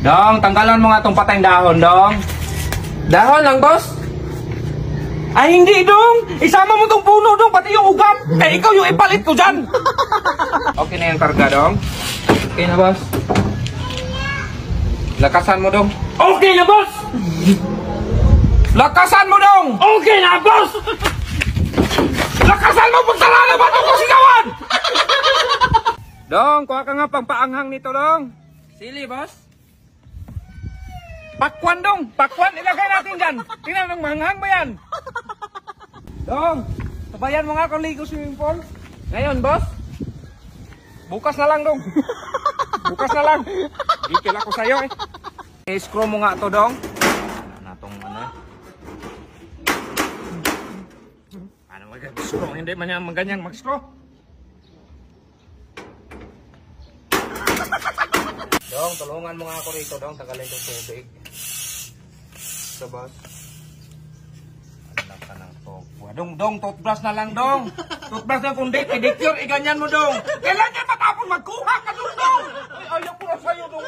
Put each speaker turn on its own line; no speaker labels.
Dong, tanggalan mo nga itong patayang dahon, Dong.
Dahon lang, boss?
Ay, hindi, Dong. Isama mo itong puno, Dong, pati yung ugat. Eh, ikaw yung ipalit ko dyan. Okay na yung karga, Dong.
Okay na, boss.
Lakasan mo, Dong.
Okay na, boss!
Lakasan mo, Dong!
Okay na, boss!
Lakasan mo, pagsalala ba ito sigawan? Dong, kuha ka nga pang paanghang nito, Dong.
Sili, boss?
Pakwan, Dong. Pakwan, ilagay natin dyan. Tingnan ng manghang ba yan? Dong, sabayan mo nga kung ligo swimming pool.
Ngayon, boss?
Bukas na lang, Dong. Bukas na lang. Gikil ako sa'yo, eh. I-screw mo nga ito, Dong. Ano na itong ano? Ano mag-screw? Hindi man yan maganyang mag-screw. Dong, tulungan mo nga ako rito, Dong. Tagalin itong tubig. Ito, boss. Anak ka ng tokwa. Dong, toothbrush na lang, Dong. Toothbrush na kundi, pedicure, iganyan mo, Dong. Kailan ka matapon magkuha ka, Dong? Ay, ayaw ko na sa'yo, Dong.